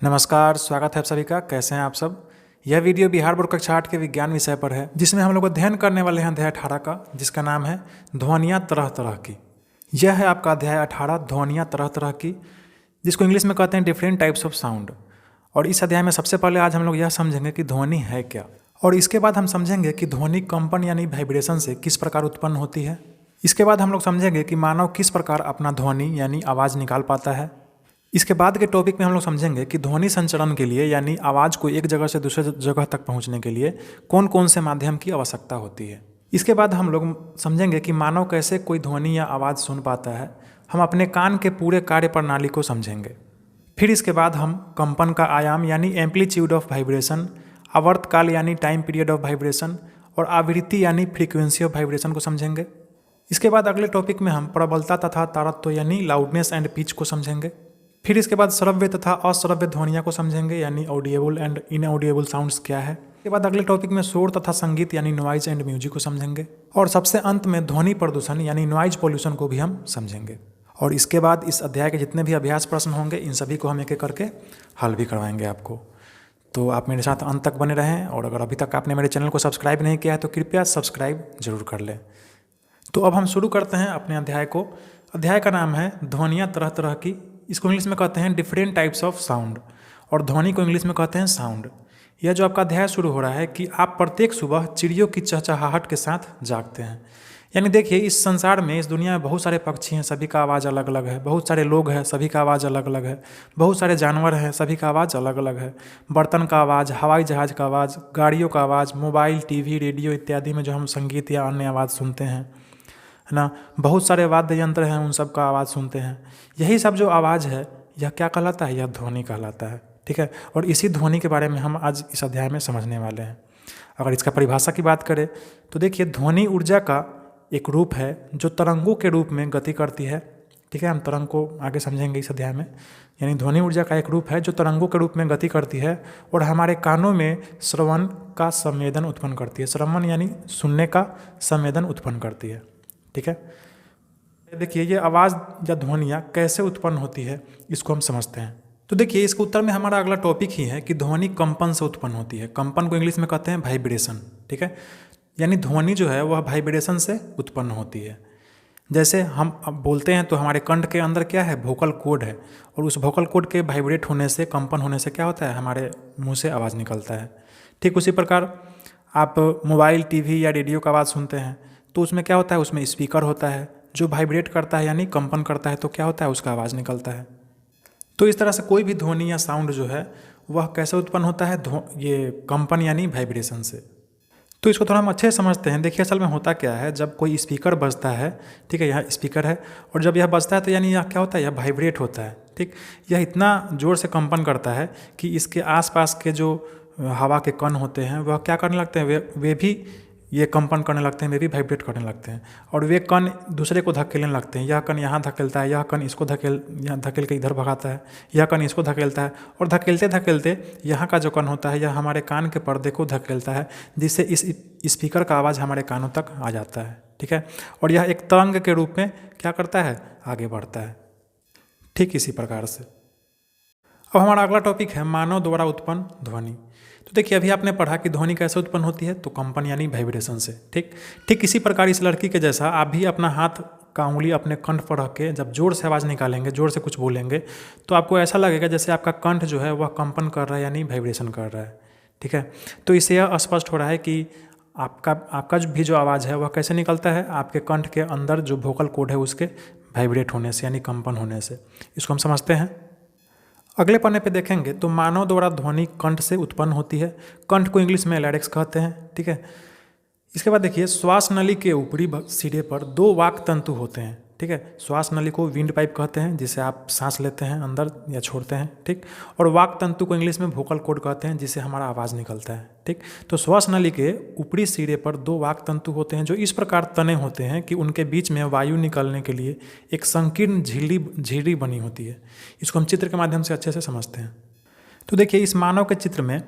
नमस्कार, स्वागत है आप सभी का। कैसे हैं आप सब। यह वीडियो बिहार बोर्ड कक्षा 8 के विज्ञान विषय पर है, जिसमें हम लोग अध्ययन करने वाले हैं अध्याय 18 का, जिसका नाम है ध्वनियाँ तरह तरह की। यह है आपका अध्याय 18, ध्वनियाँ तरह तरह की, जिसको इंग्लिश में कहते हैं डिफरेंट टाइप्स ऑफ साउंड। और इस अध्याय में सबसे पहले आज हम लोग यह समझेंगे कि ध्वनि है क्या, और इसके बाद हम समझेंगे कि ध्वनि कंपन यानी वाइब्रेशन से किस प्रकार उत्पन्न होती है। इसके बाद हम लोग समझेंगे कि मानव किस प्रकार अपना ध्वनि यानी आवाज़ निकाल पाता है। इसके बाद के टॉपिक में हम लोग समझेंगे कि ध्वनि संचरण के लिए यानी आवाज़ को एक जगह से दूसरे जगह तक पहुंचने के लिए कौन कौन से माध्यम की आवश्यकता होती है। इसके बाद हम लोग समझेंगे कि मानव कैसे कोई ध्वनि या आवाज़ सुन पाता है। हम अपने कान के पूरे कार्य प्रणाली को समझेंगे। फिर इसके बाद हम कंपन का आयाम यानी एम्पलीट्यूड ऑफ वाइब्रेशन, आवर्तकाल यानी टाइम पीरियड ऑफ वाइब्रेशन, और आवृत्ति यानी फ्रीक्वेंसी ऑफ वाइब्रेशन को समझेंगे। इसके बाद अगले टॉपिक में हम प्रबलता तथा तारत्व यानी लाउडनेस एंड पिच को समझेंगे। फिर इसके बाद श्रव्य तथा अश्रव्य ध्वनियों को समझेंगे यानी ऑडिएबल एंड इनऑडिएबल साउंड्स क्या है। इसके बाद अगले टॉपिक में शोर तथा संगीत यानी नॉइज एंड म्यूजिक को समझेंगे। और सबसे अंत में ध्वनि प्रदूषण यानी नॉइज पोल्यूशन को भी हम समझेंगे। और इसके बाद इस अध्याय के जितने भी अभ्यास प्रश्न होंगे इन सभी को हम एक एक करके हल भी करवाएंगे आपको। तो आप मेरे साथ अंत तक बने रहें, और अगर अभी तक आपने मेरे चैनल को सब्सक्राइब नहीं किया है तो कृपया सब्सक्राइब जरूर कर लें। तो अब हम शुरू करते हैं अपने अध्याय को। अध्याय का नाम है ध्वनियाँ तरह तरह की। इसको इंग्लिश में कहते हैं डिफरेंट टाइप्स ऑफ साउंड, और ध्वनि को इंग्लिश में कहते हैं साउंड। यह जो आपका अध्याय शुरू हो रहा है कि आप प्रत्येक सुबह चिड़ियों की चहचहाहट के साथ जागते हैं। यानी देखिए, इस संसार में, इस दुनिया में बहुत सारे पक्षी हैं, सभी का आवाज़ अलग अलग है। बहुत सारे लोग हैं, सभी का आवाज़ अलग अलग है। बहुत सारे जानवर हैं, सभी का आवाज़ अलग अलग है। बर्तन का आवाज़, हवाई जहाज़ का आवाज़, गाड़ियों का आवाज़, मोबाइल, टीवी, रेडियो इत्यादि में जो हम संगीत या अन्य आवाज़ सुनते हैं, है ना, बहुत सारे वाद्य यंत्र हैं, उन सब का आवाज़ सुनते हैं। यही सब जो आवाज़ है यह क्या कहलाता है? यह ध्वनि कहलाता है। ठीक है, और इसी ध्वनि के बारे में हम आज इस अध्याय में समझने वाले हैं। अगर इसका परिभाषा की बात करें तो देखिए, ध्वनि ऊर्जा का एक रूप है जो तरंगों के रूप में गति करती है। ठीक है, हम तरंग को आगे समझेंगे इस अध्याय में। यानी ध्वनि ऊर्जा का एक रूप है जो तरंगों के रूप में गति करती है और हमारे कानों में श्रवण का संवेदन उत्पन्न करती है। श्रवण यानी सुनने का संवेदन उत्पन्न करती है। ठीक है, देखिए ये आवाज़ या ध्वनियाँ कैसे उत्पन्न होती है इसको हम समझते हैं। तो देखिए, इसके उत्तर में हमारा अगला टॉपिक ही है कि ध्वनि कंपन से उत्पन्न होती है। कंपन को इंग्लिश में कहते हैं वाइब्रेशन। ठीक है, यानी ध्वनि जो है वह वाइब्रेशन से उत्पन्न होती है। जैसे हम अब बोलते हैं तो हमारे कंठ के अंदर क्या है? वोकल कोड है, और उस वोकल कोड के वाइब्रेट होने से, कंपन होने से क्या होता है? हमारे मुँह से आवाज़ निकलता है। ठीक उसी प्रकार आप मोबाइल, टीवी या रेडियो का आवाज़ सुनते हैं तो उसमें क्या होता है? उसमें स्पीकर होता है जो वाइब्रेट करता है यानी कंपन करता है, तो क्या होता है? उसका आवाज़ निकलता है। तो इस तरह से कोई भी ध्वनि या साउंड जो है वह कैसे उत्पन्न होता है? ये कंपन यानी वाइब्रेशन से। तो इसको थोड़ा हम अच्छे से समझते हैं। देखिए, असल में होता क्या है, जब कोई स्पीकर बजता है, ठीक है, यह स्पीकर है, और जब यह बजता है तो यानी यह क्या होता है? यह वाइब्रेट होता है। ठीक, यह इतना ज़ोर से कंपन करता है कि इसके आसपास के जो हवा के कण होते हैं वह क्या करने लगते हैं? वे भी ये कंपन करने लगते हैं, वे भी वाइब्रेट करने लगते हैं, और वे कण दूसरे को धकेलने लगते हैं। यह कण यहाँ धकेलता है, यह कण इसको यहाँ धकेल के इधर भगाता है, यह कण इसको धकेलता है, और धकेलते धकेलते यहाँ का जो कण होता है यह हमारे कान के पर्दे को धकेलता है, जिससे इस स्पीकर का आवाज़ हमारे कानों तक आ जाता है। ठीक है, और यह एक तरंग के रूप में क्या करता है? आगे बढ़ता है। ठीक इसी प्रकार से अब हमारा अगला टॉपिक है मानव द्वारा उत्पन्न ध्वनि। तो देखिए, अभी आपने पढ़ा कि ध्वनि कैसे उत्पन्न होती है, तो कंपन यानी वाइब्रेशन से। ठीक इसी प्रकार इस लड़की के जैसा आप भी अपना हाथ का उंगली अपने कंठ पर रख के जब जोर से आवाज़ निकालेंगे, जोर से कुछ बोलेंगे, तो आपको ऐसा लगेगा जैसे आपका कंठ जो है वह कंपन कर रहा है यानी वाइब्रेशन कर रहा है। ठीक है, तो इससे यह स्पष्ट हो रहा है कि आपका भी जो आवाज़ है वह कैसे निकलता है? आपके कंठ के अंदर जो वोकल कोड है उसके वाइब्रेट होने से यानी कंपन होने से। इसको हम समझते हैं। अगले पन्ने पे देखेंगे तो मानव द्वारा ध्वनि कंठ से उत्पन्न होती है। कंठ को इंग्लिश में लैरिक्स कहते हैं। ठीक है, इसके बाद देखिए, श्वास नली के ऊपरी सिरे पर 2 वाक तंतु होते हैं। ठीक है, श्वास नली को विंड पाइप कहते हैं, जिसे आप सांस लेते हैं अंदर या छोड़ते हैं। ठीक, और वाक तंतु को इंग्लिश में वोकल कोड कहते हैं, जिससे हमारा आवाज़ निकलता है। ठीक, तो श्वास नली के ऊपरी सिरे पर 2 वाक तंतु होते हैं जो इस प्रकार तने होते हैं कि उनके बीच में वायु निकलने के लिए एक संकीर्ण झिल्ली बनी होती है। इसको हम चित्र के माध्यम से अच्छे से समझते हैं। तो देखिए, इस मानव के चित्र में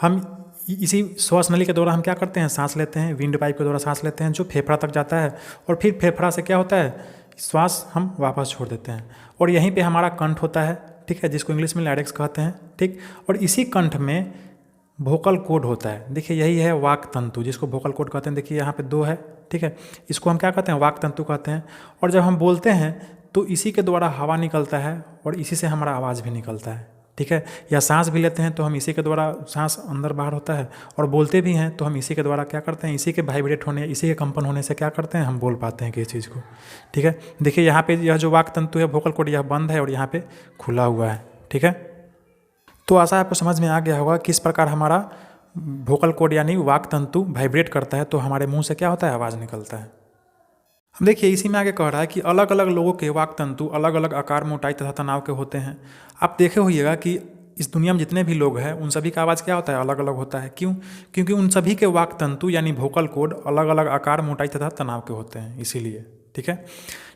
हम इसी श्वास नली के द्वारा हम क्या करते हैं? सांस लेते हैं। विंड पाइप के द्वारा सांस लेते हैं जो फेफड़ा तक जाता है, और फिर फेफड़ा से क्या होता है? श्वास हम वापस छोड़ देते हैं, और यहीं पे हमारा कंठ होता है। ठीक है, जिसको इंग्लिश में लैरिक्स कहते हैं, ठीक। और इसी कंठ में वोकल कॉर्ड होता है। देखिए यही है वाक तंतु, जिसको वोकल कॉर्ड कहते हैं। देखिए यहाँ पे 2 है, ठीक है, इसको हम क्या कहते हैं, वाक तंतु कहते हैं। और जब हम बोलते हैं तो इसी के द्वारा हवा निकलता है और इसी से हमारा आवाज़ भी निकलता है, ठीक है। या सांस भी लेते हैं तो हम इसी के द्वारा, सांस अंदर बाहर होता है, और बोलते भी हैं तो हम इसी के द्वारा क्या करते हैं, इसी के वाइब्रेट होने, इसी के कंपन होने से क्या करते हैं, हम बोल पाते हैं किसी चीज़ को, ठीक है। देखिए यहाँ पे यह जो वाक तंतु है, वोकल कॉर्ड, यह बंद है और यहाँ पे खुला हुआ है, ठीक है। तो आशा आपको समझ में आ गया होगा किस प्रकार हमारा वोकल कॉर्ड यानी वाक तंतु वाइब्रेट करता है तो हमारे मुंह से क्या होता है, आवाज़ निकलता है। हम देखिए इसी में आगे कह रहा है कि अलग अलग लोगों के वाक तंतु अलग अलग आकार, मोटाई तथा तनाव के होते हैं। आप देखे होइएगा कि इस दुनिया में जितने भी लोग हैं उन सभी का आवाज़ क्या होता है, अलग अलग होता है। क्यों? क्योंकि उन सभी के वाक तंतु यानी वोकल कॉर्ड अलग अलग आकार, मोटाई तथा तनाव के होते हैं, इसीलिए, ठीक है।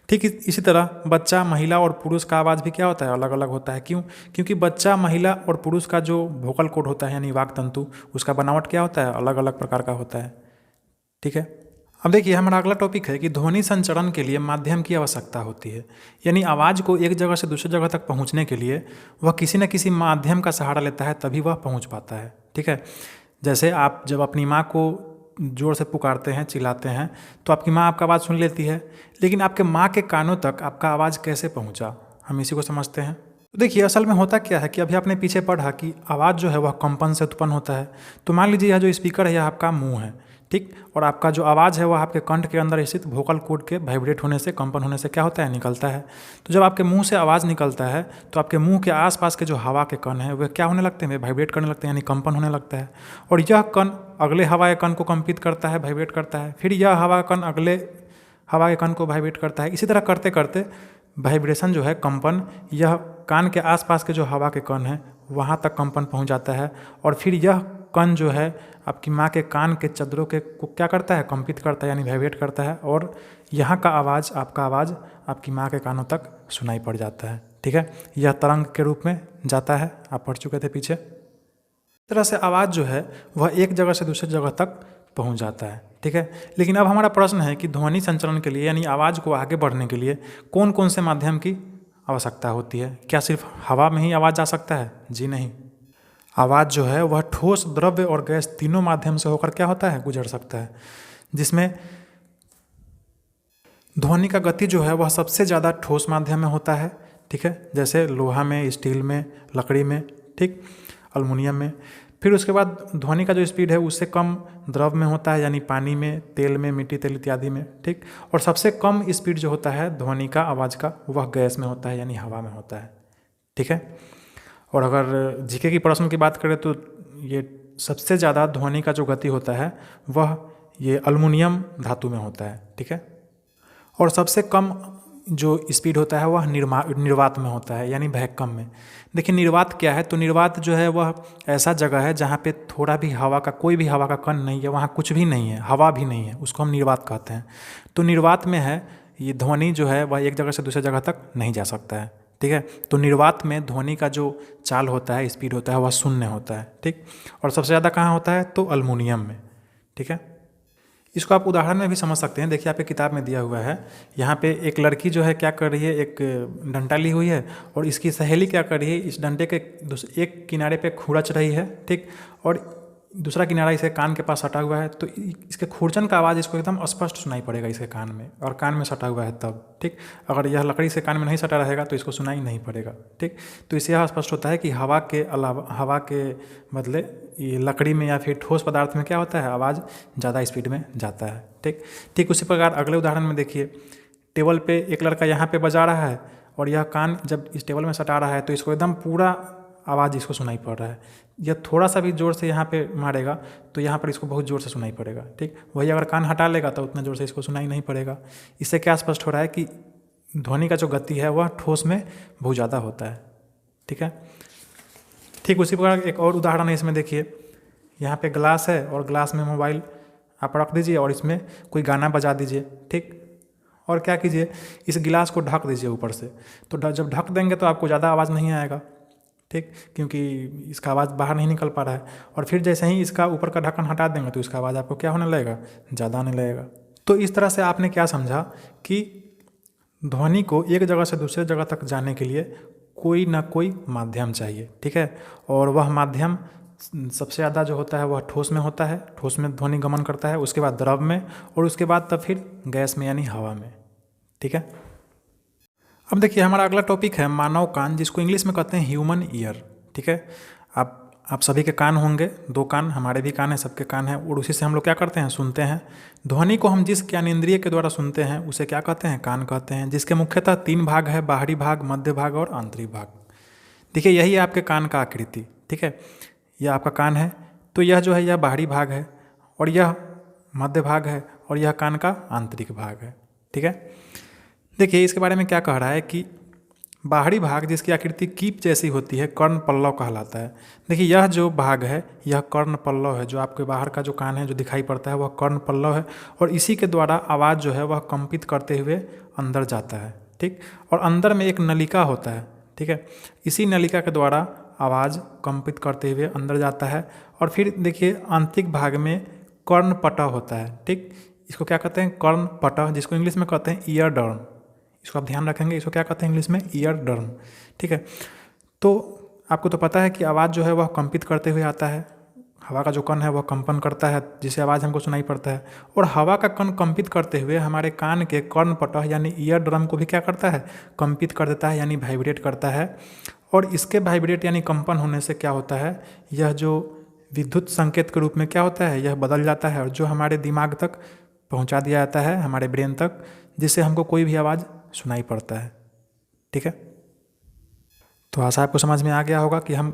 ठीक इसी तरह बच्चा, महिला और पुरुष का आवाज़ भी क्या होता है, अलग अलग होता है। क्यों? क्योंकि बच्चा, महिला और पुरुष का जो वोकल कॉर्ड होता है यानी वाक तंतु, उसका बनावट क्या होता है, अलग अलग प्रकार का होता है, ठीक है। अब देखिए हमारा अगला टॉपिक है कि ध्वनि संचरण के लिए माध्यम की आवश्यकता होती है। यानी आवाज़ को एक जगह से दूसरी जगह तक पहुंचने के लिए वह किसी न किसी माध्यम का सहारा लेता है, तभी वह पहुंच पाता है, ठीक है। जैसे आप जब अपनी माँ को ज़ोर से पुकारते हैं, चिल्लाते हैं, तो आपकी माँ आपका आवाज़ सुन लेती है, लेकिन आपके माँ के कानों तक आपका आवाज़ कैसे पहुँचा, हम इसी को समझते हैं। तो देखिए असल में होता क्या है कि अभी आपने पीछे पढ़ा कि आवाज़ जो है वह कंपन से उत्पन्न होता है। तो मान लीजिए यह जो स्पीकर है यह आपका मुंह है, ठीक, और आपका जो आवाज़ है वह आपके कंठ के अंदर स्थित वोकल कॉर्ड के वाइब्रेट होने से, कंपन होने से क्या होता है, निकलता है। तो जब आपके मुंह से आवाज़ निकलता है तो आपके मुंह के आसपास के जो हवा के कण हैं वे क्या होने लगते हैं, वाइब्रेट करने लगते हैं, यानी कंपन होने लगता है। और यह कण अगले हवा के कण को कंपित करता है, वाइब्रेट करता है, फिर यह हवा कण अगले हवा के कण को वाइब्रेट करता है। इसी तरह करते करते वाइब्रेशन जो है, कंपन, यह कान के आसपास के जो हवा के कण हैं वहाँ तक कंपन पहुँच जाता है। और फिर यह कण जो है आपकी माँ के कान के चद्रों के को क्या करता है, कंपित करता है, यानी वाइब्रेट करता है, और यहाँ का आवाज़, आपका आवाज़ आपकी माँ के कानों तक सुनाई पड़ जाता है, ठीक है। यह तरंग के रूप में जाता है, आप पढ़ चुके थे पीछे। इस तरह से आवाज़ जो है वह एक जगह से दूसरी जगह तक पहुंच जाता है, ठीक है। लेकिन अब हमारा प्रश्न है कि ध्वनि संचरण के लिए यानी आवाज़ को आगे बढ़ने के लिए कौन कौन से माध्यम की आवश्यकता होती है। क्या सिर्फ हवा में ही आवाज़ जा सकता है? जी नहीं। आवाज़ जो है वह ठोस, द्रव्य और गैस तीनों माध्यम से होकर क्या होता है, गुजर सकता है, जिसमें ध्वनि का गति जो है वह सबसे ज़्यादा ठोस माध्यम में होता है, ठीक है, जैसे लोहा में, स्टील में, लकड़ी में, ठीक, अल्मुनियम में। फिर उसके बाद ध्वनि का जो स्पीड है उससे कम द्रव में होता है, यानी पानी में, तेल में, मिट्टी तेल इत्यादि में, ठीक। और सबसे कम स्पीड जो होता है ध्वनि का, आवाज़ का, वह गैस में होता है, यानी हवा में होता है, ठीक है। और अगर जीके की प्रश्न की बात करें तो ये सबसे ज़्यादा ध्वनि का जो गति होता है वह ये अल्मुनियम धातु में होता है, ठीक है। और सबसे कम जो स्पीड होता है वह निर्वात में होता है, यानी वैक्यूम में। देखिए निर्वात क्या है, तो निर्वात जो है वह ऐसा जगह है जहाँ पे थोड़ा भी हवा का, कोई भी हवा का कण नहीं है, वहाँ कुछ भी नहीं है, हवा भी नहीं है, उसको हम निर्वात कहते हैं। तो निर्वात में है ये ध्वनि जो है वह एक जगह से दूसरी जगह तक नहीं जा सकता है, ठीक है। तो निर्वात में ध्वनि का जो चाल होता है, स्पीड होता है, वह शून्य होता है, ठीक। और सबसे ज़्यादा कहाँ होता है, तो अल्मुनियम में, ठीक है। इसको आप उदाहरण में भी समझ सकते हैं। देखिए आपके किताब में दिया हुआ है, यहाँ पे एक लड़की जो है क्या कर रही है, एक डंडा ली हुई है और इसकी सहेली क्या कर रही है, इस डंडे के एक किनारे पे खुरच रही है, ठीक, और दूसरा किनारा इसे कान के पास सटा हुआ है। तो इसके खुरचन का आवाज़ इसको एकदम स्पष्ट सुनाई पड़ेगा इसके कान में, और कान में सटा हुआ है तब, ठीक। अगर यह लकड़ी से कान में नहीं सटा रहेगा तो इसको सुनाई नहीं पड़ेगा, ठीक। तो इससे यह स्पष्ट होता है कि हवा के अलावा, हवा के बदले ये लकड़ी में या फिर ठोस पदार्थ में क्या होता है, आवाज़ ज़्यादा स्पीड में जाता है, ठीक। ठीक उसी प्रकार अगले उदाहरण में देखिए, टेबल पे एक लड़का यहाँ पे बजा रहा है और यह कान जब इस टेबल में सटा रहा है तो इसको एकदम पूरा आवाज़ इसको सुनाई पड़ रहा है। यह थोड़ा सा भी ज़ोर से यहाँ पे मारेगा तो यहाँ पर इसको बहुत ज़ोर से सुनाई पड़ेगा, ठीक। वही अगर कान हटा लेगा तो उतना ज़ोर से इसको सुनाई नहीं पड़ेगा। इससे क्या स्पष्ट हो रहा है कि ध्वनि का जो गति है वह ठोस में बहुत ज़्यादा होता है, ठीक है। ठीक उसी प्रकार एक और उदाहरण है इसमें, देखिए यहाँ पे ग्लास है और ग्लास में मोबाइल आप रख दीजिए और इसमें कोई गाना बजा दीजिए, ठीक। और क्या कीजिए, इस गिलास को ढक दीजिए ऊपर से। तो जब ढक देंगे तो आपको ज़्यादा आवाज़ नहीं आएगा, ठीक, क्योंकि इसका आवाज़ बाहर नहीं निकल पा रहा है। और फिर जैसे ही इसका ऊपर का ढक्कन हटा देंगे तो इसका आवाज़ आपको क्या होने लगेगा, ज़्यादा आने लगेगा। तो इस तरह से आपने क्या समझा कि ध्वनि को एक जगह से दूसरे जगह तक जाने के लिए कोई ना कोई माध्यम चाहिए, ठीक है। और वह माध्यम सबसे ज़्यादा जो होता है वह ठोस में होता है, ठोस में ध्वनि गमन करता है, उसके बाद द्रव में, और उसके बाद तब फिर गैस में यानी हवा में, ठीक है। अब देखिए हमारा अगला टॉपिक है मानव कान, जिसको इंग्लिश में कहते हैं ह्यूमन ईयर, ठीक है। आप सभी के कान होंगे, 2 कान, हमारे भी कान हैं, सबके कान हैं, और उसी से हम लोग क्या करते हैं, सुनते हैं। ध्वनि को हम जिस ज्ञानेंद्रिय के द्वारा सुनते हैं उसे क्या कहते हैं, कान कहते हैं, जिसके मुख्यतः 3 भाग है, बाहरी भाग, मध्य भाग और आंतरिक भाग। देखिए यही है आपके कान का आकृति, ठीक है। यह आपका कान है, तो यह जो है यह बाहरी भाग है, और यह मध्य भाग है, और यह कान का आंतरिक भाग है, ठीक है। देखिए इसके बारे में क्या कह रहा है कि बाहरी भाग जिसकी आकृति कीप जैसी होती है कर्ण पल्लव कहलाता है। देखिए यह जो भाग है यह कर्ण पल्लव है, जो आपके बाहर का जो कान है जो दिखाई पड़ता है वह कर्ण पल्लव है, और इसी के द्वारा आवाज़ जो है वह कंपित करते हुए अंदर जाता है, ठीक। और अंदर में एक नलिका होता है, ठीक है। इसी नलिका के द्वारा आवाज़ कंपित करते हुए अंदर जाता है। और फिर देखिए आंतरिक भाग में कर्णपटह होता है, ठीक। इसको क्या कहते हैं, कर्णपटह, जिसको इंग्लिश में कहते हैं ईयर डर्म। इसको आप ध्यान रखेंगे, इसको क्या कहते हैं इंग्लिश में, ईयर डर्म, ठीक है। तो आपको तो पता है कि आवाज़ जो है वह कंपित करते हुए आता है, हवा का जो कण है वह कंपन करता है जिससे आवाज़ हमको सुनाई पड़ता है, और हवा का कण कंपित करते हुए हमारे कान के कर्णपटह यानी ईयर ड्रम को भी क्या करता है, कंपित कर देता है, यानी वाइब्रेट करता है। और इसके वाइब्रेट यानी कंपन होने से क्या होता है, यह जो विद्युत संकेत के रूप में क्या होता है, यह बदल जाता है, और जो हमारे दिमाग तक पहुंचा दिया जाता है, हमारे ब्रेन तक, जिससे हमको कोई भी आवाज़ सुनाई पड़ता है, ठीक है। तो आशा आपको समझ में आ गया होगा कि हम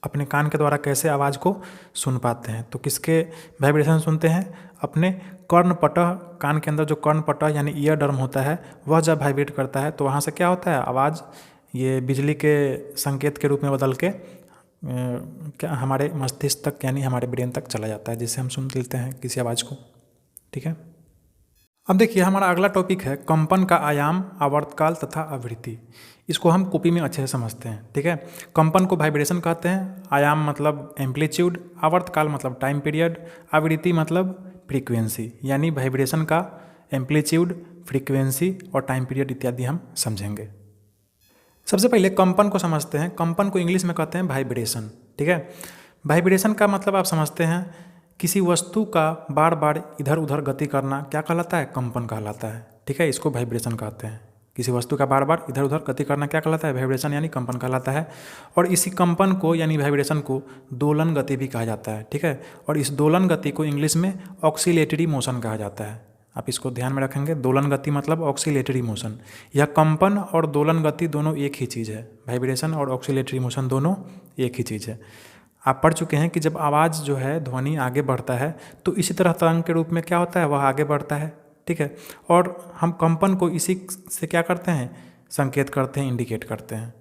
अपने कान के द्वारा कैसे आवाज़ को सुन पाते हैं। तो किसके वाइब्रेशन सुनते हैं, अपने कर्णपटह, कान के अंदर जो कर्णपटह यानी ईयर डर्म होता है वह जब वाइब्रेट करता है तो वहाँ से क्या होता है, आवाज़ ये बिजली के संकेत के रूप में बदल के क्या हमारे मस्तिष्क तक यानी हमारे ब्रेन तक चला जाता है, जिससे हम सुन लेते हैं किसी आवाज़ को, ठीक है। अब देखिए हमारा अगला टॉपिक है कंपन का आयाम, आवर्तकाल तथा आवृत्ति। इसको हम कॉपी में अच्छे से समझते हैं, ठीक है। कंपन को वाइब्रेशन कहते हैं, आयाम मतलब एम्पलीट्यूड, आवर्तकाल मतलब टाइम पीरियड, आवृत्ति मतलब फ्रीक्वेंसी, यानी वाइब्रेशन का एम्पलीट्यूड, फ्रीक्वेंसी और टाइम पीरियड इत्यादि हम समझेंगे। सबसे पहले कंपन को समझते हैं। कंपन को इंग्लिश में कहते हैं वाइब्रेशन, ठीक है। वाइब्रेशन का मतलब आप समझते हैं, किसी वस्तु का बार बार इधर उधर गति करना क्या कहलाता है, कंपन कहलाता है, ठीक है। इसको वाइब्रेशन कहते हैं। किसी वस्तु का बार बार इधर उधर गति करना क्या कहलाता है, वाइब्रेशन यानी कंपन कहलाता है। और इसी कंपन को यानी वाइब्रेशन को दोलन गति भी कहा जाता है, ठीक है। और इस दोलन गति को इंग्लिश में ऑक्सीलेटरी मोशन कहा जाता है। आप इसको ध्यान में रखेंगे, दोलन गति मतलब ऑक्सीलेटरी मोशन। यह कंपन और दोलन गति दोनों एक ही चीज़ है, वाइब्रेशन और ऑक्सीलेटरी मोशन दोनों एक ही चीज़ है। आप पढ़ चुके हैं कि जब आवाज़ जो है ध्वनि आगे बढ़ता है तो इसी तरह तरंग के रूप में क्या होता है, वह आगे बढ़ता है, ठीक है। और हम कंपन को इसी से क्या करते हैं, संकेत करते हैं, इंडिकेट करते हैं।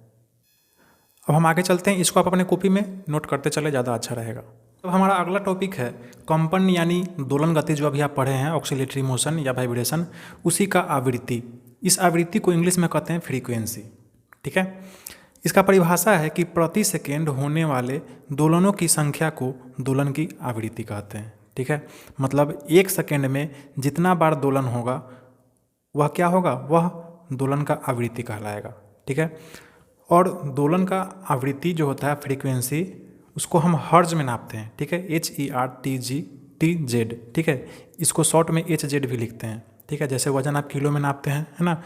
अब हम आगे चलते हैं, इसको आप अपने कॉपी में नोट करते चले, ज़्यादा अच्छा रहेगा। तो हमारा अगला टॉपिक है कंपन यानी दोलन गति, जो अभी आप पढ़े हैं ऑक्सीलेटरी मोशन या वाइब्रेशन, उसी का आवृत्ति। इस आवृत्ति को इंग्लिश में कहते हैं फ्रीक्वेंसी, ठीक है। इसका परिभाषा है कि प्रति सेकेंड होने वाले दोलनों की संख्या को दोलन की आवृत्ति कहते हैं, ठीक है। मतलब 1 सेकेंड में जितना बार दोलन होगा वह क्या होगा, वह दोलन का आवृत्ति कहलाएगा, ठीक है। और दोलन का आवृत्ति जो होता है फ्रीक्वेंसी, उसको हम हर्ज में नापते हैं, ठीक है, HERTZ, ठीक है। इसको शॉर्ट में HZ भी लिखते हैं, ठीक है। जैसे वजन आप किलो में नापते हैं, है ना,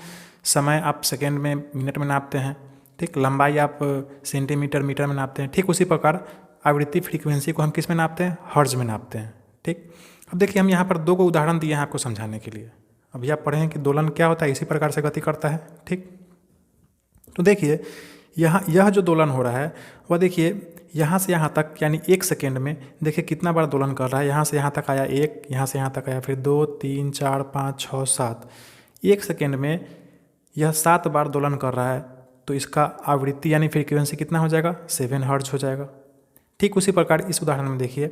समय आप सेकेंड में, मिनट में नापते हैं, ठीक, लंबाई आप सेंटीमीटर, मीटर में नापते हैं, ठीक उसी प्रकार आवृत्ति फ्रीक्वेंसी को हम किस में नापते हैं, हर्ज में नापते हैं, ठीक। अब देखिए हम यहाँ पर 2 उदाहरण दिए हैं आपको समझाने के लिए। अभी आप पढ़े हैं कि दोलन क्या होता है, इसी प्रकार से गति करता है, ठीक। तो देखिए यहाँ यह जो दोलन हो रहा है वह देखिए यहाँ से यहाँ तक यानी 1 सेकेंड में देखिए कितना बार दोलन कर रहा है। यहाँ से यहाँ तक आया 1, यहाँ से यहाँ तक आया फिर 2, 3, 4, 5, 6, 7। 1 सेकेंड में यह 7 बार दोलन कर रहा है, तो इसका आवृत्ति यानी फ्रीक्वेंसी कितना हो जाएगा, 7 हर्ट्ज हो जाएगा। ठीक उसी प्रकार इस उदाहरण में देखिए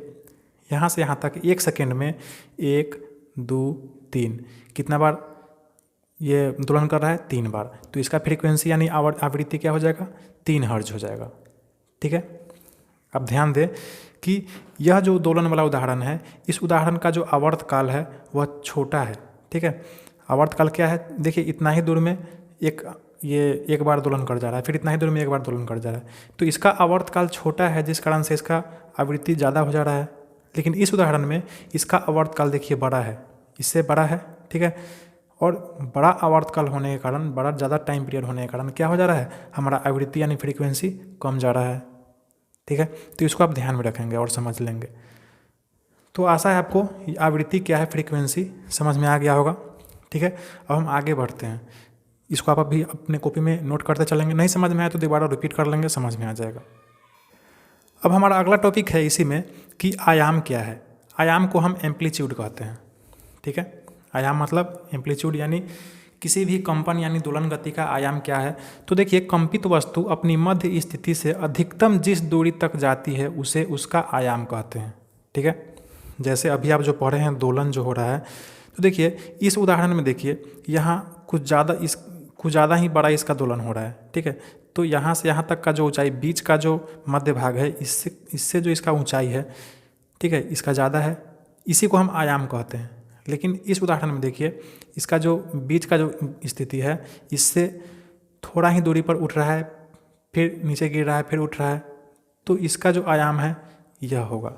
यहाँ से यहाँ तक 1 सेकेंड में 1, 2, 3 कितना बार ये दोलन कर रहा है, 3 बार, तो इसका फ्रीक्वेंसी यानी आवृत्ति क्या हो जाएगा, 3 हर्ट्ज हो जाएगा, ठीक है। अब ध्यान दें कि यह जो दोलन वाला उदाहरण है, इस उदाहरण का जो आवर्तकाल है वह छोटा है, ठीक है। आवर्तकाल क्या है, देखिए इतना ही दूर में एक ये एक बार दोलन कर जा रहा है, फिर इतना ही दूर में एक बार दोलन कर जा रहा है, तो इसका आवर्तकाल छोटा है जिस कारण से इसका आवृत्ति ज़्यादा हो जा रहा है। लेकिन इस उदाहरण में इसका आवर्तकाल देखिए बड़ा है, इससे बड़ा है, ठीक है। और बड़ा आवर्तकाल होने के कारण, बड़ा ज़्यादा टाइम पीरियड होने के कारण क्या हो जा रहा है, हमारा आवृत्ति यानी फ्रीक्वेंसी कम जा रहा है, ठीक है। तो इसको आप ध्यान में रखेंगे और समझ लेंगे। तो आशा है आपको आवृत्ति क्या है, फ्रीक्वेंसी समझ में आ गया होगा, ठीक है। अब हम आगे बढ़ते हैं, इसको आप अभी अपने कॉपी में नोट करते चलेंगे, नहीं समझ में आए तो दोबारा रिपीट कर लेंगे, समझ में आ जाएगा। अब हमारा अगला टॉपिक है इसी में कि आयाम क्या है। आयाम को हम एम्पलीट्यूड कहते हैं, ठीक है। आयाम मतलब एम्पलीट्यूड यानी किसी भी कंपन यानी दोलन गति का आयाम क्या है। तो देखिए, कंपित वस्तु अपनी मध्य स्थिति से अधिकतम जिस दूरी तक जाती है उसे उसका आयाम कहते हैं, ठीक है। जैसे अभी आप जो पढ़े हैं दोलन जो हो रहा है, तो देखिए इस उदाहरण में देखिए यहाँ कुछ ज़्यादा ही बड़ा इसका दोलन हो रहा है, ठीक है। तो यहाँ से यहाँ तक का जो ऊंचाई, बीच का जो मध्य भाग है, इससे जो इसका ऊंचाई है, ठीक है, इसका ज़्यादा है, इसी को हम आयाम कहते हैं। लेकिन इस उदाहरण में देखिए इसका जो बीच का जो स्थिति है, इससे थोड़ा ही दूरी पर उठ रहा है, फिर नीचे गिर रहा है, फिर उठ रहा है, तो इसका जो आयाम है यह होगा,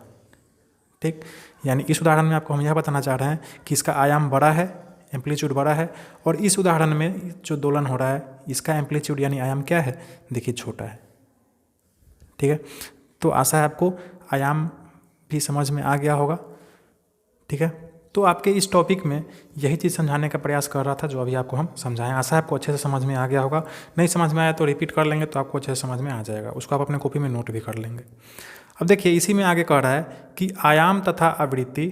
ठीक। यानी इस उदाहरण में आपको हम यह बताना चाह रहे हैं कि इसका आयाम बड़ा है, एम्पलीट्यूड बड़ा है, और इस उदाहरण में जो दोलन हो रहा है इसका एम्पलीट्यूड यानी आयाम क्या है, देखिए छोटा है, ठीक है। तो आशा है आपको आयाम भी समझ में आ गया होगा, ठीक है। तो आपके इस टॉपिक में यही चीज़ समझाने का प्रयास कर रहा था जो अभी आपको हम समझाएं। आशा है आपको अच्छे से समझ में आ गया होगा, नहीं समझ में आया तो रिपीट कर लेंगे तो आपको अच्छे से समझ में आ जाएगा, उसको आप अपने कॉपी में नोट भी कर लेंगे। अब देखिए इसी में आगे कह रहा है कि आयाम तथा आवृत्ति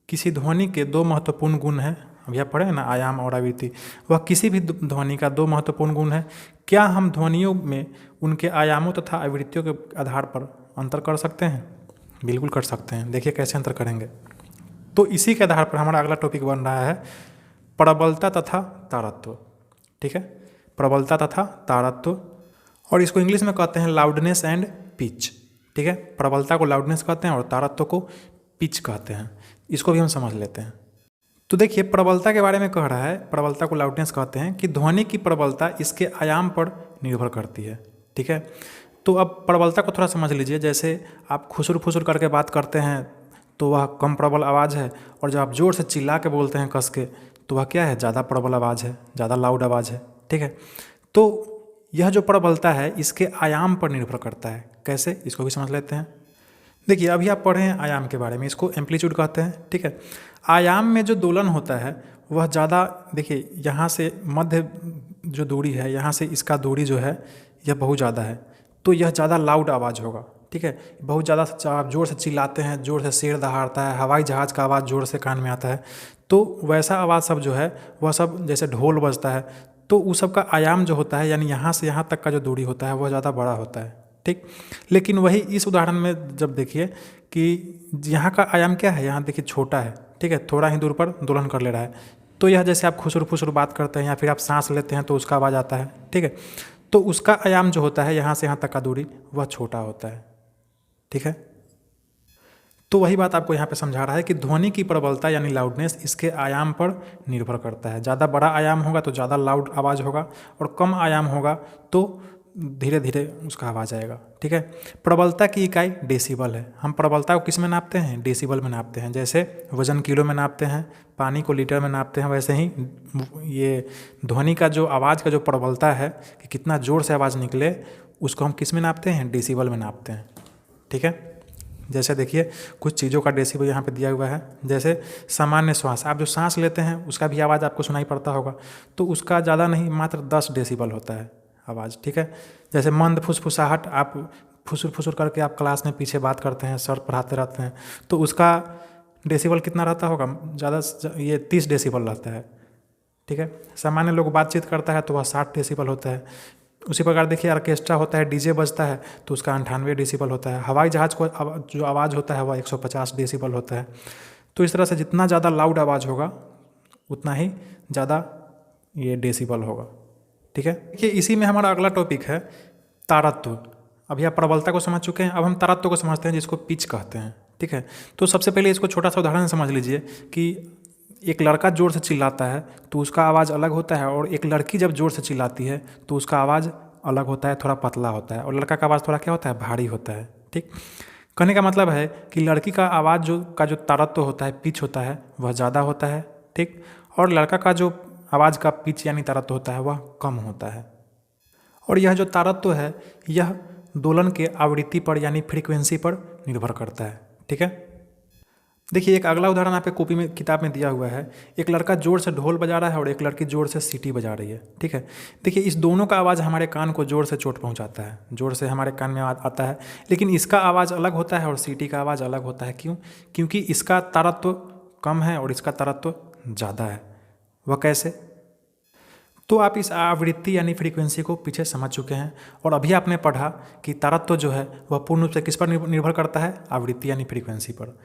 किसी ध्वनि के दो महत्वपूर्ण गुण हैं। अभी आप पढ़े हैं ना, आयाम और आवृत्ति, वह किसी भी ध्वनि का दो महत्वपूर्ण गुण है। क्या हम ध्वनियों में उनके आयामों तथा आवृत्तियों के आधार पर अंतर कर सकते हैं? बिल्कुल कर सकते हैं। देखिए कैसे अंतर करेंगे। तो इसी के आधार पर हमारा अगला टॉपिक बन रहा है प्रबलता तथा तारत्व, ठीक है। प्रबलता तथा तारत्व, और इसको इंग्लिश में कहते हैं लाउडनेस एंड पिच, ठीक है। प्रबलता को लाउडनेस कहते हैं और तारत्व को पिच कहते हैं। इसको भी हम समझ लेते हैं। तो देखिए प्रबलता के बारे में कह रहा है, प्रबलता को लाउडनेस कहते हैं कि ध्वनि की प्रबलता इसके आयाम पर निर्भर करती है, ठीक है। तो अब प्रबलता को थोड़ा समझ लीजिए। जैसे आप खुसुर फुसुर करके बात करते हैं तो वह कम प्रबल आवाज़ है, और जब आप ज़ोर से चिल्ला के बोलते हैं कस के तो वह क्या है, ज़्यादा प्रबल आवाज़ है, ज़्यादा लाउड आवाज़ है, ठीक है। तो यह जो प्रबलता है इसके आयाम पर निर्भर करता है। कैसे, इसको भी समझ लेते हैं। देखिए अभी आप पढ़े हैं आयाम के बारे में, इसको एम्पलीट्यूड कहते हैं, ठीक है। आयाम में जो दोलन होता है वह ज़्यादा, देखिए यहाँ से मध्य जो दूरी है, यहाँ से इसका दूरी जो है यह बहुत ज़्यादा है, तो यह ज़्यादा लाउड आवाज़ होगा, ठीक है। बहुत ज़्यादा आप जोर से चिल्लाते हैं, जोर से सिर दहाड़ता है, हवाई जहाज़ का आवाज़ जोर से कान में आता है, तो वैसा आवाज़ सब जो है वह सब, जैसे ढोल बजता है, तो उस सब का आयाम जो होता है यानी यहाँ से यहाँ तक का जो दूरी होता है वह ज़्यादा बड़ा होता है, ठीक। लेकिन वही इस उदाहरण में जब देखिए कि यहाँ का आयाम क्या है, यहाँ देखिए छोटा है, ठीक है, थोड़ा ही दूर पर दोलन कर ले रहा है। तो यह जैसे आप खुसुर फुसुर बात करते हैं या फिर आप सांस लेते हैं तो उसका आवाज़ आता है, ठीक है। तो उसका आयाम जो होता है यहाँ से यहाँ तक का दूरी वह छोटा होता है, ठीक है। तो वही बात आपको यहाँ पे समझा रहा है कि ध्वनि की प्रबलता यानी लाउडनेस इसके आयाम पर निर्भर करता है। ज़्यादा बड़ा आयाम होगा तो ज़्यादा लाउड आवाज़ होगा, और कम आयाम होगा तो धीरे धीरे उसका आवाज़ आएगा, ठीक है। प्रबलता की इकाई डेसिबल है। हम प्रबलता को किस में नापते हैं, डेसिबल में नापते हैं। जैसे वजन किलो में नापते हैं, पानी को लीटर में नापते हैं, वैसे ही ये ध्वनि का जो आवाज़ का जो प्रबलता है कि कितना ज़ोर से आवाज़ निकले, उसको हम किस में नापते हैं, डेसिबल में नापते हैं, ठीक है। जैसे देखिए कुछ चीज़ों का डेसिबल यहाँ पे दिया हुआ है। जैसे सामान्य श्वास, आप जो सांस लेते हैं उसका भी आवाज़ आपको सुनाई पड़ता होगा, तो उसका ज़्यादा नहीं, मात्र 10 डेसिबल होता है आवाज़, ठीक है। जैसे मंद फुसफुसाहट, आप फुसुर फुसुर करके आप क्लास में पीछे बात करते हैं, सर पढ़ाते रहते हैं, तो उसका डेसिबल कितना रहता होगा, ज़्यादा, ये 30 डेसिबल रहता है, ठीक है। सामान्य लोग बातचीत करता है तो वह 60 डेसिबल होता है। उसी प्रकार देखिए ऑर्केस्ट्रा होता है, डीजे बजता है तो उसका 98 डेसिबल होता है। हवाई जहाज़ को जो आवाज़ होता है वह 150 डेसिबल होता है। तो इस तरह से जितना ज़्यादा लाउड आवाज़ होगा उतना ही ज़्यादा ये डेसिबल होगा, ठीक है। देखिए इसी में हमारा अगला टॉपिक है तारत्व। अभी आप प्रबलता को समझ चुके हैं, अब हम तारत्व को समझते हैं जिसको पिच कहते हैं, ठीक है। तो सबसे पहले इसको छोटा सा उदाहरण समझ लीजिए कि एक लड़का ज़ोर से चिल्लाता है तो उसका आवाज़ अलग होता है, और एक लड़की जब ज़ोर से चिल्लाती है तो उसका आवाज़ अलग होता है, थोड़ा पतला होता है, और लड़का का आवाज़ थोड़ा क्या होता है, भारी होता है। ठीक, कहने का मतलब है कि लड़की का आवाज़ जो तारत्व होता है, पिच होता है, वह ज़्यादा होता है। ठीक, और लड़का का जो आवाज़ का पिच यानी तारत्व होता है वह कम होता है। और यह जो तारत्व है यह दोलन के आवृत्ति पर यानी फ्रीक्वेंसी पर निर्भर करता है। ठीक है, देखिए एक अगला उदाहरण आप कॉपी में किताब में दिया हुआ है। एक लड़का ज़ोर से ढोल बजा रहा है और एक लड़की ज़ोर से सीटी बजा रही है। ठीक है, देखिए इस दोनों का आवाज़ हमारे कान को ज़ोर से चोट पहुंचाता है, ज़ोर से हमारे कान में आता है, लेकिन इसका आवाज़ अलग होता है और सीटी का आवाज़ अलग होता है। क्यों? क्योंकि इसका तारत्व कम है और इसका तारत्व ज़्यादा है। वह कैसे? तो आप इस आवृत्ति यानी फ्रीक्वेंसी को पीछे समझ चुके हैं, और अभी आपने पढ़ा कि तारत्व जो है वह पूर्ण रूप से किस पर निर्भर करता है, आवृत्ति यानी फ्रीक्वेंसी पर।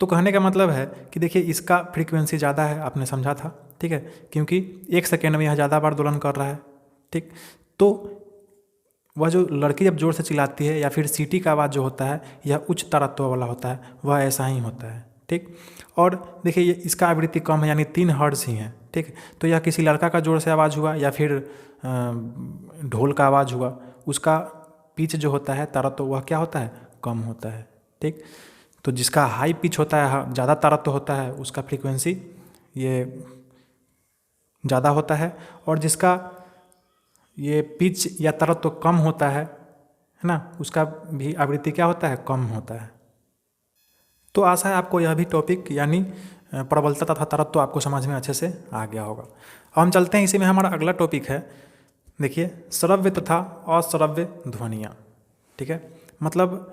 तो कहने का मतलब है कि देखिए इसका फ्रीक्वेंसी ज़्यादा है, आपने समझा था। ठीक है, क्योंकि 1 सेकेंड में यह ज़्यादा बार दोलन कर रहा है। ठीक, तो वह जो लड़की जब ज़ोर से चिल्लाती है या फिर सीटी का आवाज़ जो होता है यह उच्च तारत्व वाला होता है, वह ऐसा ही होता है। ठीक, और देखिए ये इसका आवृत्ति कम है यानी 3 हर्ट्ज़ ही है। ठीक, तो यह किसी लड़का का ज़ोर से आवाज़ हुआ या फिर ढोल का आवाज़ हुआ, उसका पिच जो होता है तारत्व वह क्या होता है, कम होता है। ठीक, तो जिसका हाई पिच होता है, ज़्यादा तारत्व होता है, उसका फ्रीक्वेंसी ये ज़्यादा होता है, और जिसका ये पिच या तारत्व कम होता है ना, उसका भी आवृत्ति क्या होता है, कम होता है। तो आशा है आपको यह भी टॉपिक यानी प्रबलता तथा तारत्व आपको समझ में अच्छे से आ गया होगा। अब हम चलते हैं, इसी में हमारा अगला टॉपिक है, देखिए श्रव्य तथा अश्रव्य ध्वनियाँ। ठीक है, मतलब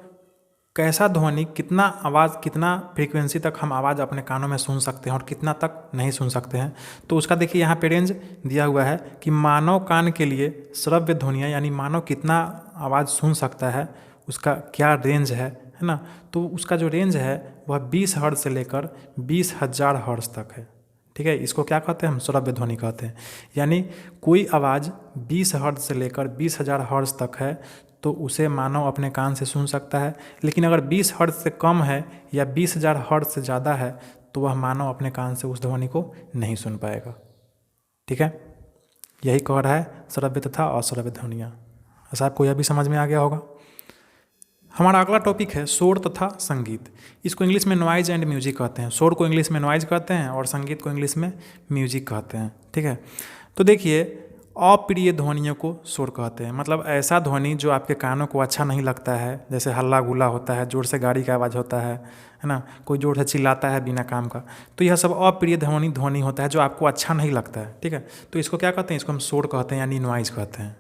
कैसा ध्वनि, कितना आवाज़, कितना फ्रीक्वेंसी तक हम आवाज़ अपने कानों में सुन सकते हैं और कितना तक नहीं सुन सकते हैं। तो उसका देखिए यहाँ पे रेंज दिया हुआ है कि मानव कान के लिए श्रव्य ध्वनियाँ यानी मानव कितना आवाज़ सुन सकता है, उसका क्या रेंज है ना। तो उसका जो रेंज है वह 20 हर्ट्ज़ से लेकर 20,000 हर्ट्ज़ तक है। ठीक है, इसको क्या कहते हैं, हम श्रव्य ध्वनि कहते हैं। यानी कोई आवाज़ 20 हर्ट्ज़ से लेकर 20,000 हर्ट्ज़ तक है तो उसे मानव अपने कान से सुन सकता है, लेकिन अगर 20 हर्ट्ज़ से कम है या 20,000 हर्ट्ज़ से ज़्यादा है तो वह मानव अपने कान से उस ध्वनि को नहीं सुन पाएगा। ठीक है, यही कह रहा है श्रव्य तथा अश्रव्य ध्वनियाँ। ऐसा आपको यह भी समझ में आ गया होगा। हमारा अगला टॉपिक है शोर तथा संगीत। इसको इंग्लिश में नॉइज एंड म्यूजिक कहते हैं। शोर को इंग्लिश में नॉइज कहते हैं और संगीत को इंग्लिश में म्यूजिक कहते हैं। ठीक है, तो देखिए अप्रिय ध्वनियों को शोर कहते हैं। मतलब ऐसा ध्वनि जो आपके कानों को अच्छा नहीं लगता है, जैसे हल्ला गुल्ला होता है, ज़ोर से गाड़ी का आवाज़ होता है ना, कोई ज़ोर से चिल्लाता है बिना काम का, तो यह सब अप्रिय ध्वनि होता है जो आपको अच्छा नहीं लगता है। ठीक है, तो इसको क्या कहते हैं, इसको हम शोर कहते हैं यानी नॉइज कहते हैं।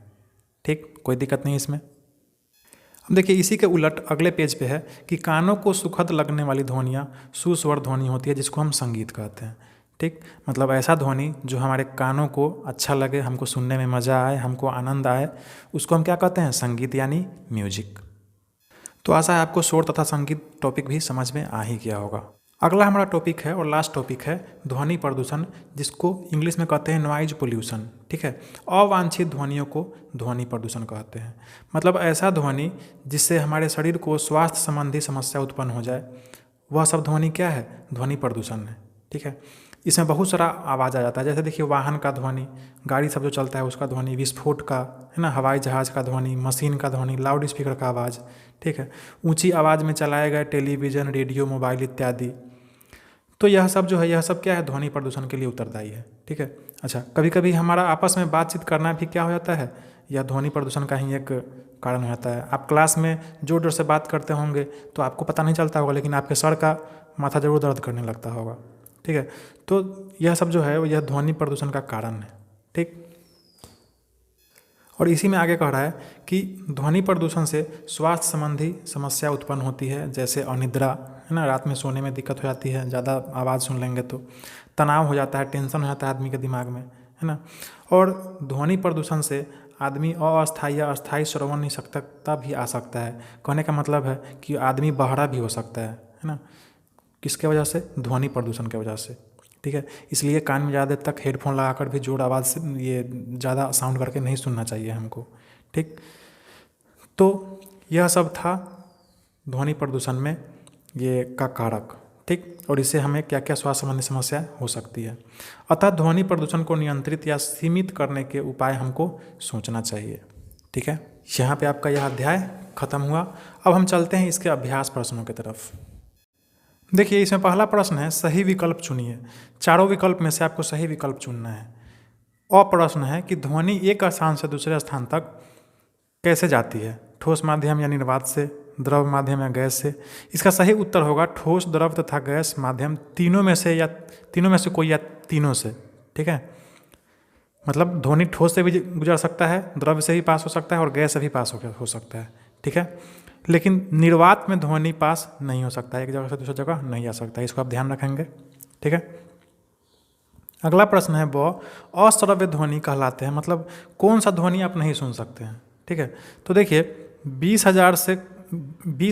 ठीक, कोई दिक्कत नहीं इसमें। अब देखिए इसी के उलट अगले पेज पे है कि कानों को सुखद लगने वाली ध्वनियाँ सुस्वर ध्वनि होती है, जिसको हम संगीत कहते हैं। ठीक, मतलब ऐसा ध्वनि जो हमारे कानों को अच्छा लगे, हमको सुनने में मज़ा आए, हमको आनंद आए, उसको हम क्या कहते हैं, संगीत यानी म्यूजिक। तो आशा है आपको शोर तथा संगीत टॉपिक भी समझ में आ ही गया होगा। अगला हमारा टॉपिक है और लास्ट टॉपिक है ध्वनि प्रदूषण, जिसको इंग्लिश में कहते हैं नॉइज पोल्यूशन। ठीक है, अवांछित ध्वनियों को ध्वनि प्रदूषण कहते हैं। मतलब ऐसा ध्वनि जिससे हमारे शरीर को स्वास्थ्य संबंधी समस्या उत्पन्न हो जाए, वह सब ध्वनि क्या है, ध्वनि प्रदूषण है। ठीक है, इसमें बहुत सारा आवाज़ आ जाता है, जैसे देखिए वाहन का ध्वनि, गाड़ी सब जो चलता है उसका ध्वनि, विस्फोट का है ना, हवाई जहाज़ का ध्वनि, मशीन का ध्वनि, लाउड स्पीकर का आवाज़। ठीक है, ऊंची आवाज़ में चलाए गए टेलीविज़न, रेडियो, मोबाइल इत्यादि। तो यह सब जो है, यह सब क्या है, ध्वनि प्रदूषण के लिए उत्तरदायी है। ठीक है, अच्छा कभी कभी हमारा आपस में बातचीत करना भी क्या हो जाता है, यह ध्वनि प्रदूषण का ही एक कारण हो जाता है। आप क्लास में जोर जोर से बात करते होंगे तो आपको पता नहीं चलता होगा, लेकिन आपके सर का माथा जरूर दर्द करने लगता होगा। ठीक है, तो यह सब जो है यह ध्वनि प्रदूषण का कारण है। ठीक, और इसी में आगे कह रहा है कि ध्वनि प्रदूषण से स्वास्थ्य संबंधी समस्या उत्पन्न होती है, जैसे अनिद्रा है ना, रात में सोने में दिक्कत हो जाती है, ज़्यादा आवाज़ सुन लेंगे तो तनाव हो जाता है, टेंशन हो जाता है आदमी के दिमाग में, है ना। और ध्वनि प्रदूषण से आदमी अस्थायी या अस्थायी श्रवण निषक्तता भी आ सकता है। कहने का मतलब है कि आदमी बहरा भी हो सकता है ना, किसके वजह से, ध्वनि प्रदूषण की वजह से। ठीक है, इसलिए कान में ज़्यादा देर तक हेडफोन लगाकर भी जोर आवाज़ से ये ज़्यादा साउंड करके नहीं सुनना चाहिए हमको। ठीक, तो यह सब था ध्वनि प्रदूषण में ये का कारक। ठीक, और इससे हमें क्या क्या स्वास्थ्य संबंधी समस्या हो सकती है। अतः ध्वनि प्रदूषण को नियंत्रित या सीमित करने के उपाय हमको सोचना चाहिए। ठीक है, यहाँ पे आपका यह अध्याय खत्म हुआ। अब हम चलते हैं इसके अभ्यास प्रश्नों की तरफ। देखिए, इसमें पहला प्रश्न है सही विकल्प चुनिए। चारों विकल्प में से आपको सही विकल्प चुनना है। और प्रश्न है कि ध्वनि एक स्थान से दूसरे स्थान तक कैसे जाती है, ठोस माध्यम या निर्वात से, द्रव माध्यम या गैस से। इसका सही उत्तर होगा ठोस, द्रव तथा गैस माध्यम, तीनों में से कोई या तीनों से। ठीक है, मतलब ध्वनि ठोस से भी गुजर सकता है, द्रव से भी पास हो सकता है और गैस से भी पास हो सकता है। ठीक है, लेकिन निर्वात में ध्वनि पास नहीं हो सकता है, एक जगह से दूसरी जगह नहीं जा सकता है, इसको आप ध्यान रखेंगे। ठीक है, अगला प्रश्न है वह अश्रव्य ध्वनि कहलाते हैं, मतलब कौन सा ध्वनि आप नहीं सुन सकते हैं। ठीक है, तो देखिए 20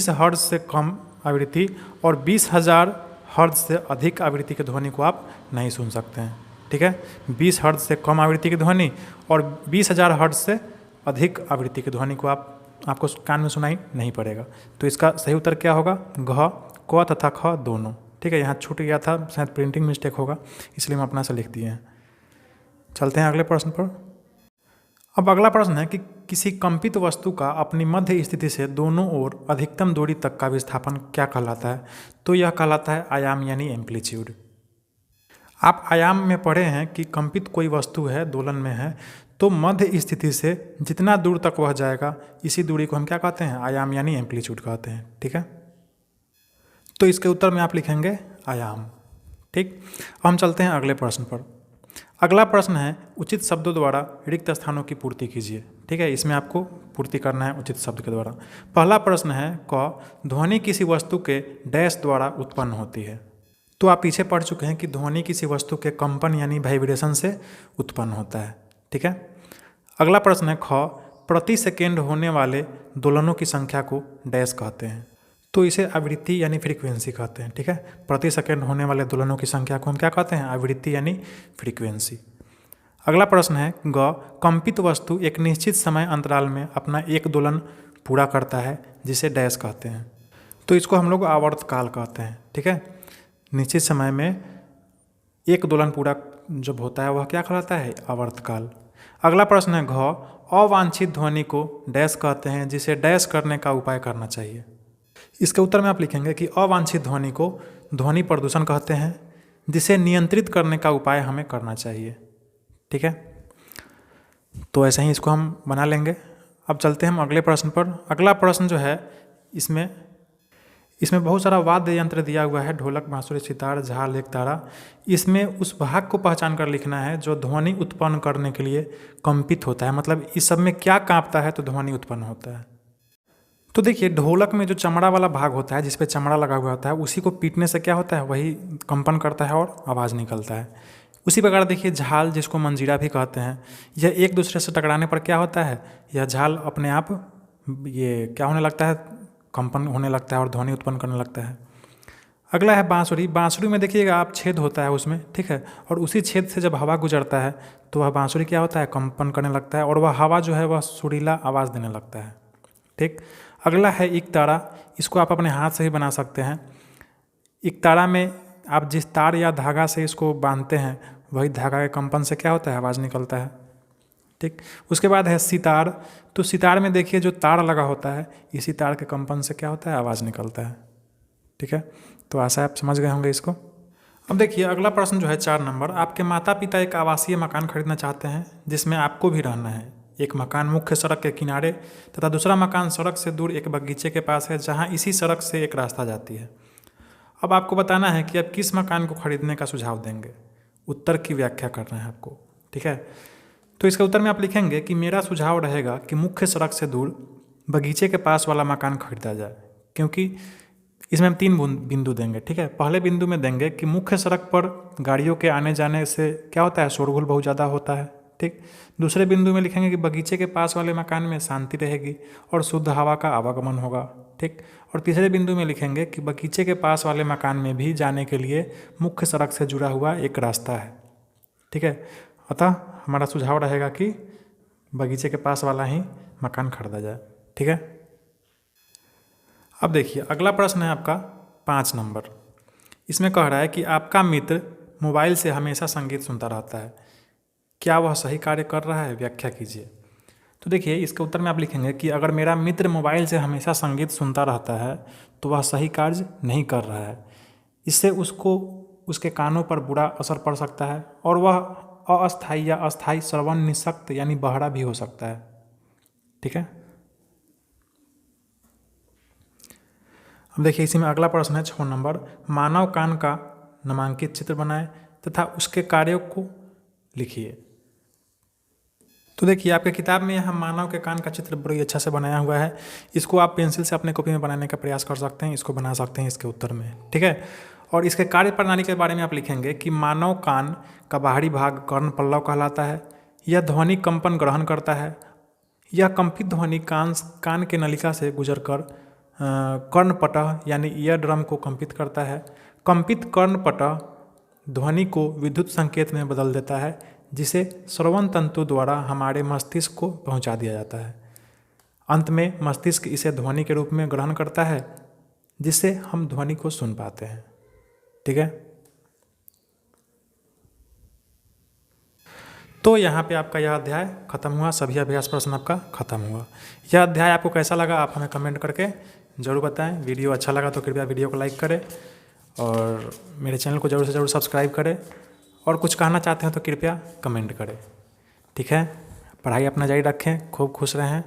हर्ट्ज से कम आवृत्ति और 20,000 हर्ट्ज से अधिक आवृत्ति की ध्वनि को आप नहीं सुन सकते हैं। ठीक है, 20 हर्ट्ज से कम आवृत्ति की ध्वनि और 20,000 हर्ट्ज से अधिक आवृत्ति की ध्वनि को आपको कान में सुनाई नहीं पड़ेगा। तो इसका सही उत्तर क्या होगा, घ, क तथा ख दोनों। ठीक है, यहाँ छूट गया था, शायद प्रिंटिंग मिस्टेक होगा, इसलिए हम अपना से लिख दिए हैं। चलते हैं अगले प्रश्न पर। अब अगला प्रश्न है कि किसी कंपित वस्तु का अपनी मध्य स्थिति से दोनों ओर अधिकतम दूरी तक का विस्थापन क्या कहलाता है। तो यह कहलाता है आयाम यानी एम्पलीट्यूड। आप आयाम में पढ़े हैं कि कंपित कोई वस्तु है, दोलन में है, तो मध्य स्थिति से जितना दूर तक वह जाएगा इसी दूरी को हम क्या कहते हैं, आयाम यानी एम्पलीट्यूड कहते हैं। ठीक है, तो इसके उत्तर में आप लिखेंगे आयाम। ठीक, हम चलते हैं अगले प्रश्न पर। अगला प्रश्न है उचित शब्दों द्वारा रिक्त स्थानों की पूर्ति कीजिए। ठीक है, इसमें आपको पूर्ति करना है उचित शब्द के द्वारा। पहला प्रश्न है क, ध्वनि किसी वस्तु के डैश द्वारा उत्पन्न होती है। तो आप पीछे पढ़ चुके हैं कि ध्वनि किसी वस्तु के कंपन यानी वाइब्रेशन से उत्पन्न होता है। ठीक है, अगला प्रश्न है ख, प्रति सेकेंड होने वाले दोलनों की संख्या को डैश कहते हैं। तो इसे आवृत्ति यानी फ्रीक्वेंसी कहते हैं। ठीक है, प्रति सेकेंड होने वाले दोलनों की संख्या को हम क्या कहते हैं, आवृत्ति यानी फ्रीक्वेंसी। अगला प्रश्न है ग, कंपित वस्तु एक निश्चित समय अंतराल में अपना एक दोलन पूरा करता है जिसे डैश कहते हैं। तो इसको हम लोग आवर्तकाल कहते हैं। ठीक है, निश्चित समय में एक दोलन पूरा जब होता है वह क्या कहलाता है, आवर्तकाल। अगला प्रश्न है घ, अवांछित ध्वनि को डैश कहते हैं जिसे डैश करने का उपाय करना चाहिए। इसके उत्तर में आप लिखेंगे कि अवांछित ध्वनि को ध्वनि प्रदूषण कहते हैं जिसे नियंत्रित करने का उपाय हमें करना चाहिए। ठीक है, तो ऐसे ही इसको हम बना लेंगे। अब चलते हैं हम अगले प्रश्न पर। अगला प्रश्न जो है इसमें बहुत सारा वाद्य यंत्र दिया हुआ है, ढोलक, बांसुरी, सितार, झाल, एक तारा। इसमें उस भाग को पहचान कर लिखना है जो ध्वनि उत्पन्न करने के लिए कंपित होता है, मतलब इस सब में क्या कांपता है तो ध्वनि उत्पन्न होता है। तो देखिए ढोलक में जो चमड़ा वाला भाग होता है, जिस पे चमड़ा लगा हुआ होता है, उसी को पीटने से क्या होता है, वही कंपन करता है और आवाज़ निकलता है। उसी प्रकार देखिए झाल, जिसको मंजीरा भी कहते हैं, यह एक दूसरे से टकराने पर क्या होता है, यह झाल अपने आप ये क्या होने लगता है, कंपन होने लगता है और ध्वनि उत्पन्न करने लगता है। अगला है बांसुरी। बांसुरी में देखिएगा आप छेद होता है उसमें, ठीक है, और उसी छेद से जब हवा गुजरता है तो वह बांसुरी क्या होता है, कंपन करने लगता है और वह हवा जो है वह सुरीला आवाज़ देने लगता है। ठीक, अगला है एक तारा। इसको आप अपने हाथ से ही बना सकते हैं। एक तारा में आप जिस तार या धागा से इसको बांधते हैं वही धागा के कंपन से क्या होता है, आवाज़ निकलता है। ठीक, उसके बाद है सितार। तो सितार में देखिए जो तार लगा होता है, इसी तार के कंपन से क्या होता है, आवाज़ निकलता है। ठीक है, तो आशा आप समझ गए होंगे इसको। अब देखिए अगला प्रश्न जो है 4 नंबर। आपके माता पिता एक आवासीय मकान खरीदना चाहते हैं जिसमें आपको भी रहना है। एक मकान मुख्य सड़क के किनारे तथा दूसरा मकान सड़क से दूर एक बगीचे के पास है जहां इसी सड़क से एक रास्ता जाती है। अब आपको बताना है कि आप किस मकान को खरीदने का सुझाव देंगे। उत्तर की व्याख्या करना है आपको। ठीक है, तो इसके उत्तर में आप लिखेंगे कि मेरा सुझाव रहेगा कि मुख्य सड़क से दूर बगीचे के पास वाला मकान खरीदा जाए, क्योंकि इसमें हम 3 बिंदु देंगे। ठीक है, पहले बिंदु में देंगे कि मुख्य सड़क पर गाड़ियों के आने जाने से क्या होता है, शोरगुल बहुत ज़्यादा होता है। ठीक, दूसरे बिंदु में लिखेंगे कि बगीचे के पास वाले मकान में शांति रहेगी और शुद्ध हवा का आवागमन होगा। ठीक, और तीसरे बिंदु में लिखेंगे कि बगीचे के पास वाले मकान में भी जाने के लिए मुख्य सड़क से जुड़ा हुआ एक रास्ता है। ठीक है, अतः हमारा सुझाव रहेगा कि बगीचे के पास वाला ही मकान खरीदा जाए। ठीक है, अब देखिए अगला प्रश्न है आपका 5 नंबर। इसमें कह रहा है कि आपका मित्र मोबाइल से हमेशा संगीत सुनता रहता है, क्या वह सही कार्य कर रहा है? व्याख्या कीजिए। तो देखिए, इसके उत्तर में आप लिखेंगे कि अगर मेरा मित्र मोबाइल से हमेशा संगीत सुनता रहता है तो वह सही कार्य नहीं कर रहा है। इससे उसको उसके कानों पर बुरा असर पड़ सकता है और वह अस्थायी या अस्थायी श्रवण निशक्त यानी बहरा भी हो सकता है। ठीक है। अब देखिए, इसी में अगला प्रश्न है 6 नंबर, मानव कान का नामांकित चित्र बनाएं तथा उसके कार्यों को लिखिए। तो देखिए, आपके किताब में यहाँ मानव के कान का चित्र बड़ी अच्छा से बनाया हुआ है। इसको आप पेंसिल से अपने कॉपी में बनाने का प्रयास कर सकते हैं, इसको बना सकते हैं इसके उत्तर में। ठीक है। और इसके कार्य प्रणाली के बारे में आप लिखेंगे कि मानव कान का बाहरी भाग कर्ण पल्लव कहलाता है। यह ध्वनि कंपन ग्रहण करता है। यह कंपित ध्वनि कान के नलिका से गुजरकर कर्णपटह यानी ईयर ड्रम को कंपित करता है। कंपित कर्णपटह ध्वनि को विद्युत संकेत में बदल देता है, जिसे श्रवण तंतु द्वारा हमारे मस्तिष्क को पहुंचा दिया जाता है। अंत में मस्तिष्क इसे ध्वनि के रूप में ग्रहण करता है, जिससे हम ध्वनि को सुन पाते हैं। ठीक है। तो यहाँ पे आपका यह अध्याय खत्म हुआ, सभी अभ्यास प्रश्न आपका खत्म हुआ। यह अध्याय आपको कैसा लगा आप हमें कमेंट करके ज़रूर बताएं। वीडियो अच्छा लगा तो कृपया वीडियो को लाइक करें और मेरे चैनल को ज़रूर से ज़रूर सब्सक्राइब करें, और कुछ कहना चाहते हैं तो कृपया कमेंट करें। ठीक है। पढ़ाई अपना जारी रखें, खूब खुश रहें।